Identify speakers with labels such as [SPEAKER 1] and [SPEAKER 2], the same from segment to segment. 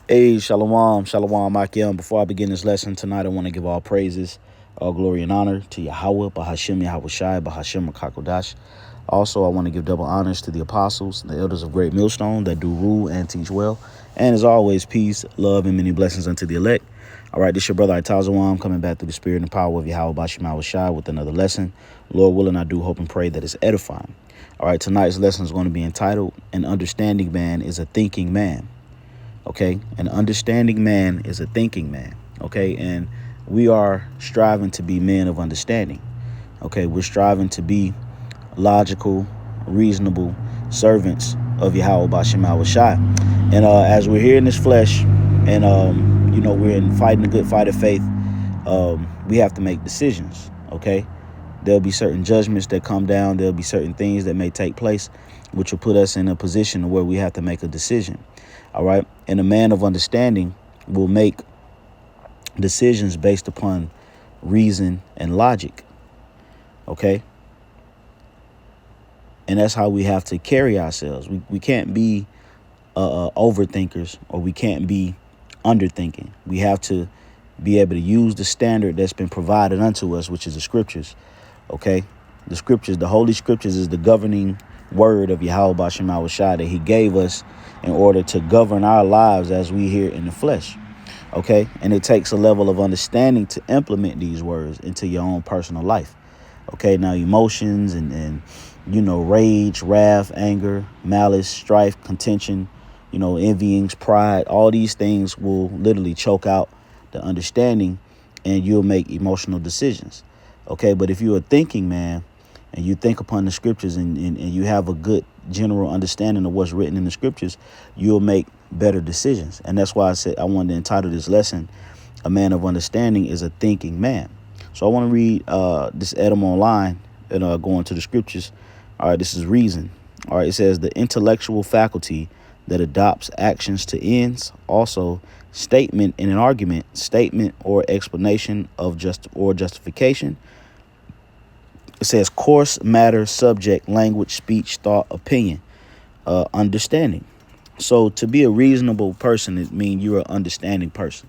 [SPEAKER 1] Hey, shalom, shalom, Akim. Before I begin this lesson tonight, I want to give all praises, all glory and honor to Yahweh, Bahashim Yahweh Shai, Bahashim Rakakodash. Also, I want to give double honors to the apostles, the elders of Great Millstone that do rule and teach well. And as always, peace, love, and many blessings unto the elect. All right, this is your brother Itazawam coming back through the spirit and power of Yahweh, Bahashim Yahweh Shai with another lesson. Lord willing, I do hope and pray that it's edifying. All right, tonight's lesson is going to be entitled, An Understanding Man is a Thinking Man. Okay, an understanding man is a thinking man. Okay, and we are striving to be men of understanding. Okay, we're striving to be logical, reasonable servants of Yahweh Bashem Yahweh Shai. And as we're here in this flesh, and we're in fighting a good fight of faith, we have to make decisions. Okay, there'll be certain judgments that come down. There'll be certain things that may take place, which will put us in a position where we have to make a decision. All right. And a man of understanding will make decisions based upon reason and logic. OK. And that's how we have to carry ourselves. We can't be overthinkers, or we can't be underthinking. We have to be able to use the standard that's been provided unto us, which is the scriptures. OK, the scriptures, the holy scriptures is the governing word of Yahweh Bashem Yahweh Shai that he gave us in order to govern our lives as we here in the flesh. OK, and it takes a level of understanding to implement these words into your own personal life. OK, now emotions and rage, wrath, anger, malice, strife, contention, envyings, pride, all these things will literally choke out the understanding, and you'll make emotional decisions. OK, but if you're a thinking man and you think upon the scriptures and you have a good general understanding of what's written in the scriptures, you'll make better decisions. And that's why I said I wanted to entitle this lesson, A Man of Understanding is a Thinking Man. So I want to read this Edom online and go into the scriptures. All right, this is reason. All right, it says the intellectual faculty that adopts actions to ends, also statement in an argument, statement or explanation of justification. It says course, matter, subject, language, speech, thought, opinion, understanding. So to be a reasonable person, it means you're an understanding person.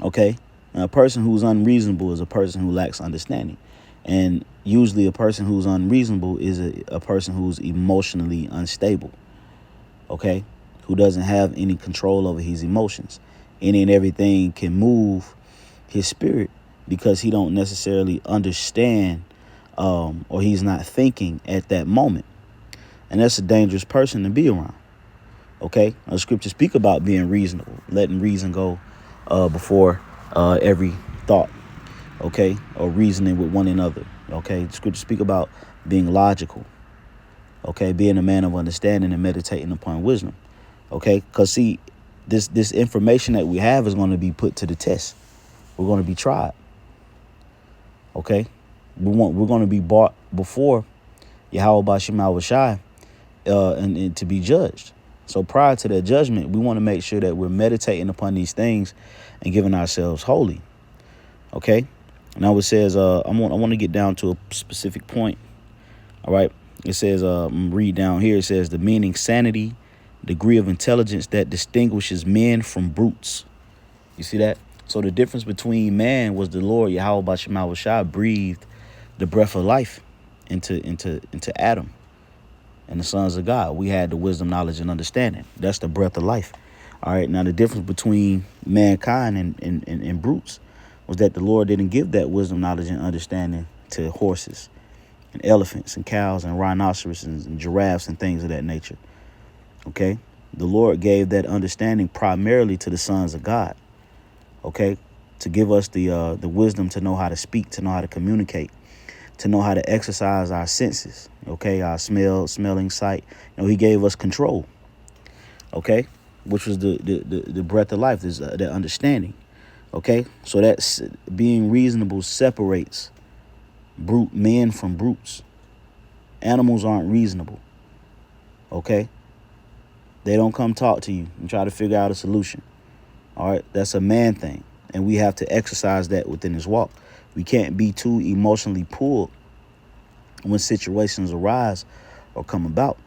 [SPEAKER 1] OK, now, a person who's unreasonable is a person who lacks understanding. And usually a person who's unreasonable is a person who's emotionally unstable. OK, who doesn't have any control over his emotions. Any and everything can move his spirit because he don't necessarily understand or he's not thinking at that moment. And that's a dangerous person to be around. OK, the scriptures speak about being reasonable, letting reason go before every thought. OK, or reasoning with one another. OK, the scriptures speak about being logical. OK, being a man of understanding and meditating upon wisdom. OK, because see, this information that we have is going to be put to the test. We're going to be tried. OK, we're going to be brought before Yahweh Bashem Yahweh Shai and to be judged. So prior to that judgment, we want to make sure that we're meditating upon these things and giving ourselves holy. OK, now it says I want to get down to a specific point. All right, it says read down here. It says the meaning sanity, degree of intelligence that distinguishes men from brutes. You see that? So the difference between man was the Lord Yahweh Bashem Yahweh Shai breathed the breath of life into Adam and the sons of God. We had the wisdom, knowledge, and understanding. That's the breath of life. All right. Now the difference between mankind and brutes was that the Lord didn't give that wisdom, knowledge, and understanding to horses and elephants and cows and rhinoceroses and giraffes and things of that nature. OK, the Lord gave that understanding primarily to the sons of God. OK, to give us the wisdom to know how to speak, to know how to communicate, to know how to exercise our senses. OK, our smelling, sight. He gave us control. OK, which was the breath of life, is that understanding. OK, so that's being reasonable separates brute men from brutes. Animals aren't reasonable. OK, they don't come talk to you and try to figure out a solution. All right, that's a man thing. And we have to exercise that within this walk. We can't be too emotionally pulled when situations arise or come about.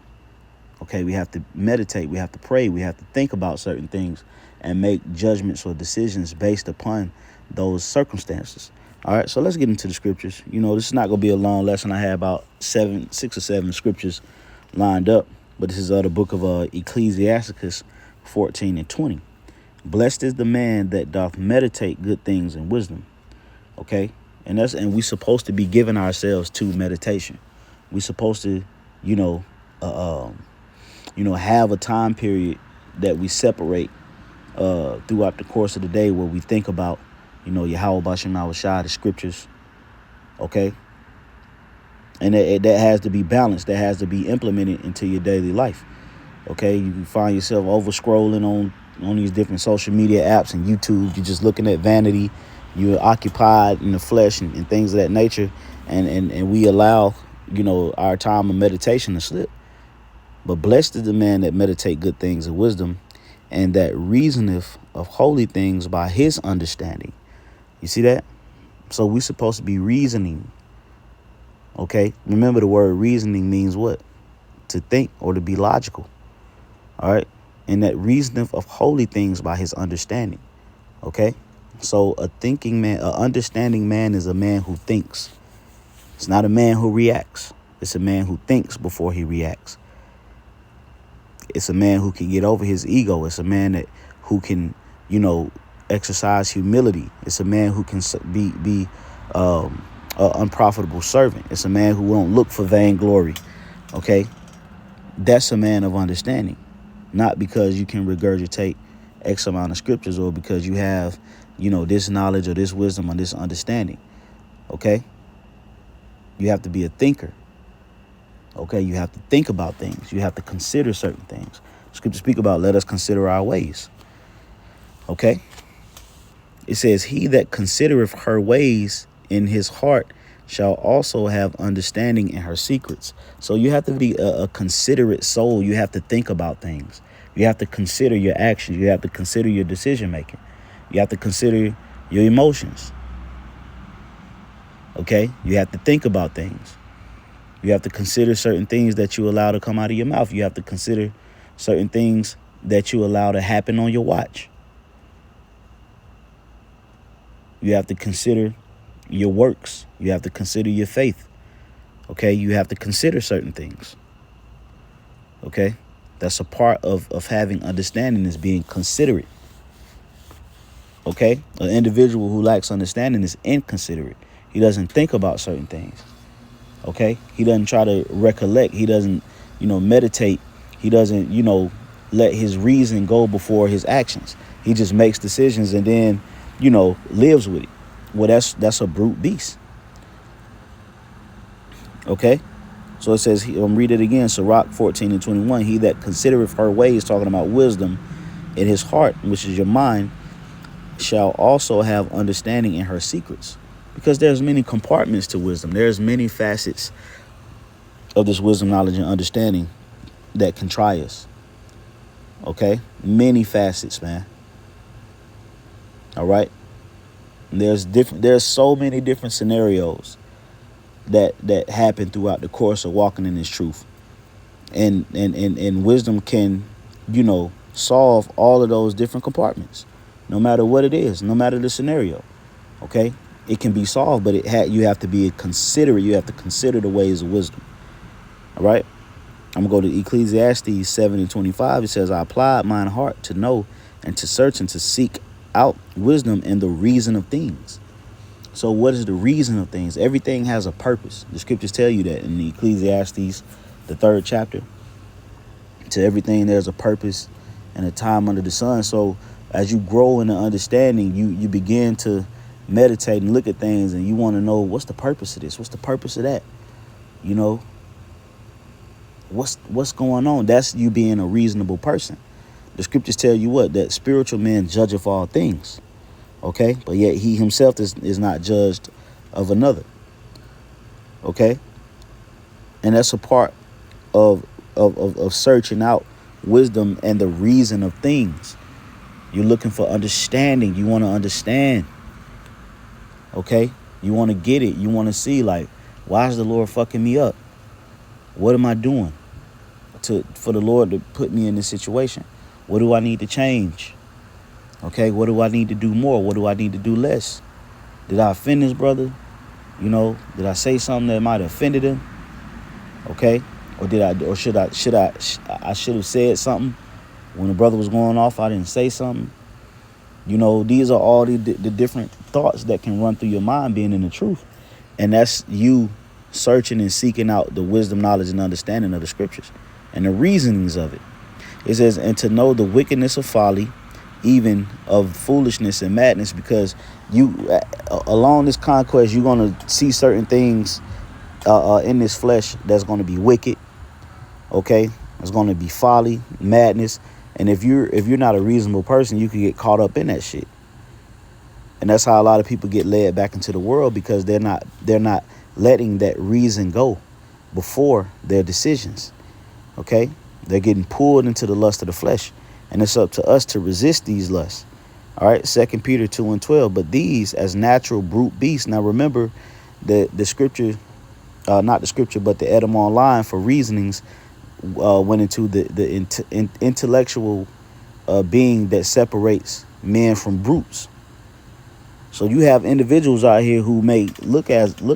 [SPEAKER 1] Okay, we have to meditate, we have to pray, we have to think about certain things and make judgments or decisions based upon those circumstances. All right, so let's get into the scriptures. This is not going to be a long lesson. I have about 6 or 7 scriptures lined up, but this is the book of Ecclesiasticus 14 and 20. Blessed is the man that doth meditate good things and wisdom. Okay, and we supposed to be giving ourselves to meditation. We supposed to, have a time period that we separate throughout the course of the day where we think about, Yahweh Bashem Yahushua, the scriptures. Okay. And that has to be balanced. That has to be implemented into your daily life. Okay. You can find yourself over scrolling on these different social media apps and YouTube. You're just looking at vanity. You're occupied in the flesh and things of that nature. And we allow, our time of meditation to slip. But blessed is the man that meditate good things and wisdom, and that reasoneth of holy things by his understanding. You see that? So we're supposed to be reasoning. Okay? Remember, the word reasoning means what? To think or to be logical. All right? And that reasoneth of holy things by his understanding. Okay? So a thinking man, an understanding man is a man who thinks. It's not a man who reacts. It's a man who thinks before he reacts. It's a man who can get over his ego. It's a man who can, exercise humility. It's a man who can be an unprofitable servant. It's a man who won't look for vainglory. Okay, that's a man of understanding. Not because you can regurgitate X amount of scriptures or because you have, this knowledge or this wisdom or this understanding. Okay, you have to be a thinker. Okay, you have to think about things. You have to consider certain things. Scripture speak about, let us consider our ways. Okay, it says, he that considereth her ways in his heart shall also have understanding in her secrets. So you have to be a considerate soul. You have to think about things. You have to consider your actions. You have to consider your decision making. You have to consider your emotions. Okay, you have to think about things. You have to consider certain things that you allow to come out of your mouth. You have to consider certain things that you allow to happen on your watch. You have to consider your works. You have to consider your faith. Okay, you have to consider certain things. Okay, that's a part of having understanding, is being considerate. Okay, an individual who lacks understanding is inconsiderate. He doesn't think about certain things. Okay, he doesn't try to recollect. He doesn't, meditate. He doesn't, let his reason go before his actions. He just makes decisions and then, lives with it. Well, that's a brute beast. Okay, so it says, read it again. Sirach 14 and 21. He that considereth her ways, talking about wisdom, in his heart, which is your mind, shall also have understanding in her secrets. Because there's many compartments to wisdom. There's many facets of this wisdom, knowledge, and understanding that can try us. Okay? Many facets, man. All right? There's so many different scenarios that happen throughout the course of walking in this truth. And wisdom can, solve all of those different compartments. No matter what it is, no matter the scenario. Okay? It can be solved, but you have to be considerate. You have to consider the ways of wisdom. All right. I'm going to go to Ecclesiastes 7 and 25. It says, I applied mine heart to know and to search and to seek out wisdom and the reason of things. So what is the reason of things? Everything has a purpose. The scriptures tell you that in the Ecclesiastes, the 3rd chapter. To everything, there's a purpose and a time under the sun. So as you grow in the understanding, you begin to meditate and look at things, and you want to know, what's the purpose of this? What's the purpose of that? What's going on? That's you being a reasonable person. The scriptures tell you what? That spiritual man judgeth all things. Okay? But yet he himself is not judged of another. Okay? And that's a part of searching out wisdom and the reason of things. You're looking for understanding. You want to understand. Okay? You want to get it. You want to see, like, why is the Lord fucking me up? What am I doing? for the Lord to put me in this situation? What do I need to change? Okay, what do I need to do more? What do I need to do less? Did I offend this brother? Did I say something that might have offended him? Okay, or should I should have said something when the brother was going off? I didn't say something. These are all the different thoughts that can run through your mind being in the truth. And that's you searching and seeking out the wisdom, knowledge, and understanding of the scriptures and the reasonings of it. It says, and to know the wickedness of folly, even of foolishness and madness, because you, along this conquest, you're going to see certain things in this flesh that's going to be wicked. Okay, it's going to be folly, madness. And if you're not a reasonable person, you can get caught up in that shit. And that's how a lot of people get led back into the world, because they're not letting that reason go before their decisions. Okay, they're getting pulled into the lust of the flesh, and it's up to us to resist these lusts. All right, 2 Peter 2:12. But these as natural brute beasts. Now remember, the scripture, not the scripture, but the Edom Online for reasonings went into the intellectual being that separates men from brutes. So you have individuals out here who may look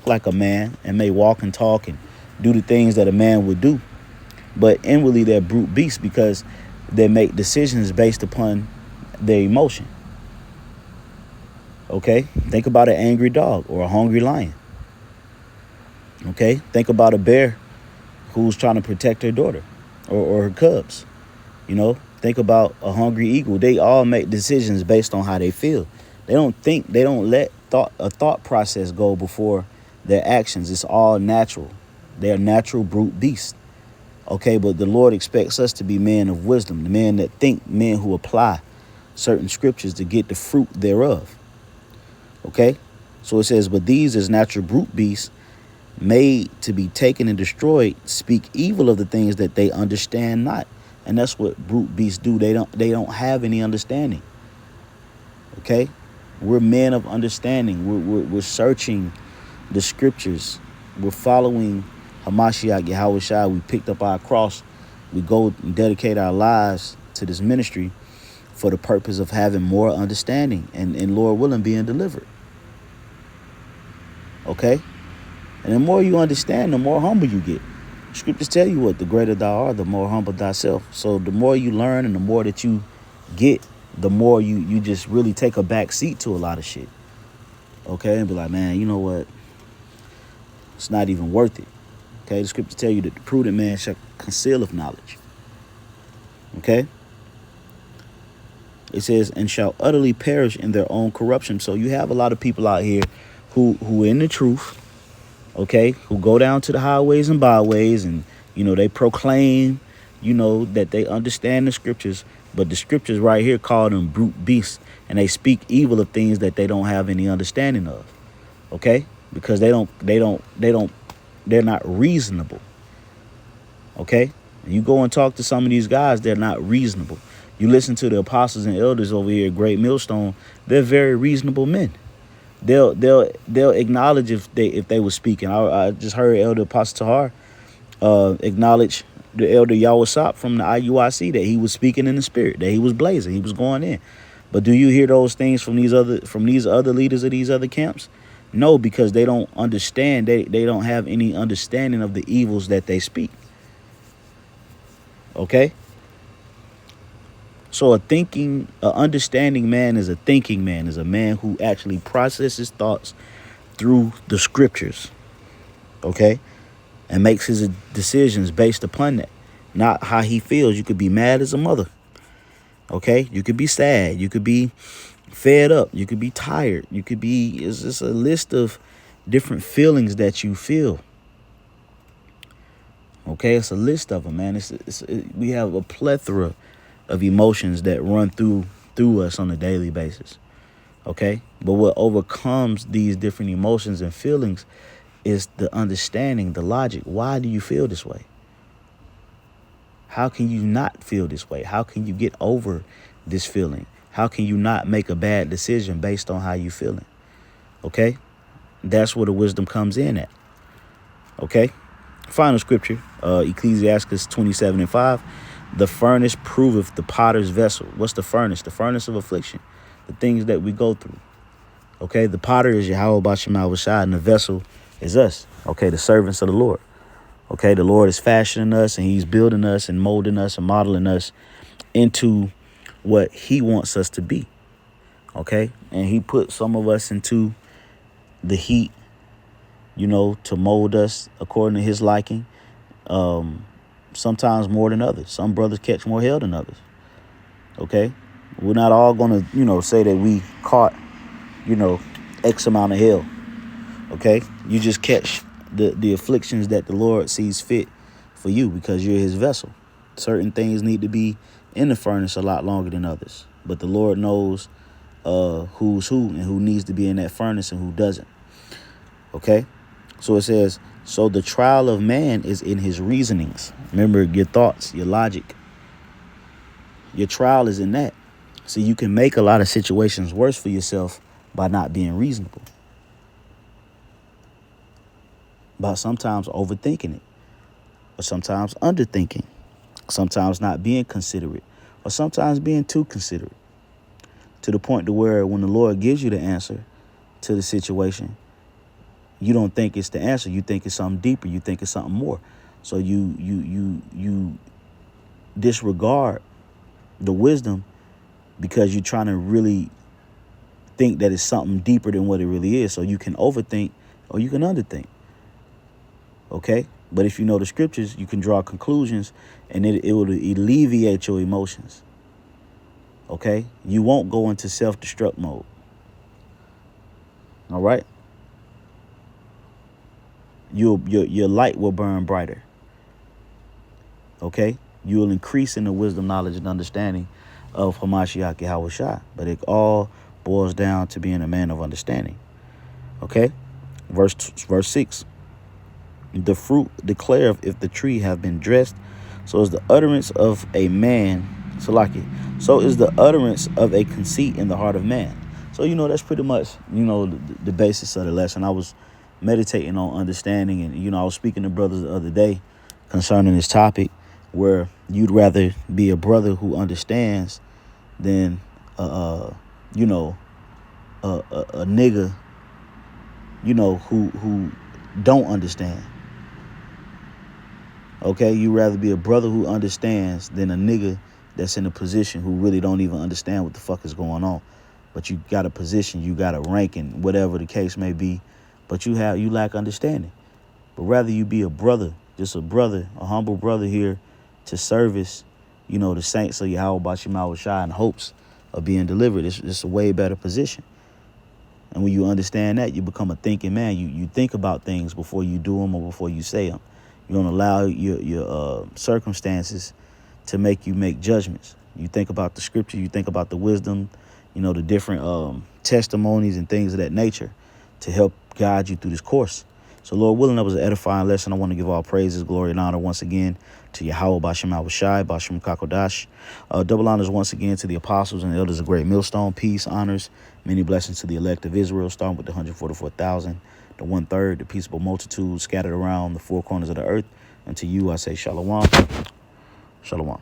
[SPEAKER 1] like a man and may walk and talk and do the things that a man would do, but inwardly they're brute beasts because they make decisions based upon their emotion. Okay, think about an angry dog or a hungry lion. Okay, think about a bear who's trying to protect her daughter or her cubs. Think about a hungry eagle. They all make decisions based on how they feel. They don't let a thought process go before their actions. It's all natural. They're natural brute beasts. Okay, but the Lord expects us to be men of wisdom, the men that think, men who apply certain scriptures to get the fruit thereof. Okay, so it says, but these as natural brute beasts, made to be taken and destroyed, speak evil of the things that they understand not. And that's what brute beasts do. They don't have any understanding. Okay, we're men of understanding. We're searching the scriptures. We're following Hamashiach Yahweh Shai. We picked up our cross. We go and dedicate our lives to this ministry for the purpose of having more understanding and Lord willing, being delivered. Okay? And the more you understand, the more humble you get. Scriptures tell you what, the greater thou art, the more humble thyself. So the more you learn and the more that you get, the more you just really take a back seat to a lot of shit. Okay? And be like, man, you know what? It's not even worth it. Okay? The scriptures tell you that the prudent man shall concealeth knowledge. Okay? It says, and shall utterly perish in their own corruption. So you have a lot of people out here who in the truth, okay, who go down to the highways and byways and, they proclaim, that they understand the scriptures, but the scriptures right here call them brute beasts, and they speak evil of things that they don't have any understanding of. Okay? Because they're not reasonable. Okay? And you go and talk to some of these guys, they're not reasonable. You listen to the apostles and elders over here at Great Millstone, they're very reasonable men. They'll acknowledge if they were speaking. I just heard Elder Apostle Tahar acknowledge the Elder Yawasop from the IUIC that he was speaking in the spirit, that he was blazing, he was going in. But do you hear those things from these other leaders of these other camps? No, because they don't understand. They don't have any understanding of the evils that they speak. Okay? So understanding man is a thinking man, is a man who actually processes thoughts through the scriptures, okay, and makes his decisions based upon that, not how he feels. You could be mad as a mother, okay? You could be sad. You could be fed up. You could be tired. You could be, it's just a list of different feelings that you feel. Okay, it's a list of them, man. We have a plethora of emotions that run through us on a daily basis. Okay, but what overcomes these different emotions and feelings is the understanding, the logic. Why do you feel this way? How can you not feel this way? How can you get over this feeling? How can you not make a bad decision based on how you feeling? Okay, that's where the wisdom comes in at. Okay, final scripture. Ecclesiastes 27:5. The furnace proveth the potter's vessel. What's the furnace? The furnace of affliction. The things that we go through. Okay, the potter is Yahweh Bashim Shai, and the vessel is us. Okay, the servants of the Lord. Okay, the Lord is fashioning us, and he's building us and molding us and modeling us into what he wants us to be. Okay, and he put some of us into the heat, to mold us according to his liking. Sometimes more than others. Some brothers catch more hell than others. Okay, we're not all going to, say that we caught, X amount of hell. Okay, you just catch the afflictions that the Lord sees fit for you because you're his vessel. Certain things need to be in the furnace a lot longer than others, but the Lord knows who's who and who needs to be in that furnace and who doesn't. Okay, so it says, so the trial of man is in his reasonings. Remember, your thoughts, your logic, your trial is in that. So you can make a lot of situations worse for yourself by not being reasonable, by sometimes overthinking it, or sometimes underthinking, sometimes not being considerate, or sometimes being too considerate, to the point to where when the Lord gives you the answer to the situation, you don't think it's the answer. You think it's something deeper. You think it's something more. So you disregard the wisdom because you're trying to really think that it's something deeper than what it really is. So you can overthink or you can underthink. Okay? But if you know the scriptures, you can draw conclusions and it will alleviate your emotions. Okay? You won't go into self-destruct mode. All right? Your light will burn brighter. Okay? You will increase in the wisdom, knowledge, and understanding of Hamashiach Yahweh Shai. But it all boils down to being a man of understanding. Okay? Verse 6. The fruit declareth if the tree have been dressed. So is the utterance of a man. So is the utterance of a conceit in the heart of man. So, that's pretty much, the basis of the lesson. I was meditating on understanding, and, I was speaking to brothers the other day concerning this topic, where you'd rather be a brother who understands than, a nigga, who don't understand. Okay, you'd rather be a brother who understands than a nigga that's in a position who really don't even understand what the fuck is going on. But you got a position, you got a ranking, whatever the case may be, but you lack understanding. But rather you be a brother, just a brother, a humble brother here to service, the saints of Yahweh Bashim Shai in hopes of being delivered. It's a way better position. And when you understand that, you become a thinking man. You think about things before you do them or before you say them. You don't allow your circumstances to make you make judgments. You think about the scripture, you think about the wisdom, the different testimonies and things of that nature to help guide you through this course. So, Lord willing, that was an edifying lesson. I want to give all praises, glory, and honor once again to Yahweh Bashim Shai, Bashim Kakodash. Double honors once again to the apostles and the elders of Great Millstone. Peace, honors, many blessings to the elect of Israel, starting with the 144,000, the 1/3, the peaceable multitude scattered around the four corners of the earth. And to you, I say shalom. Shalom.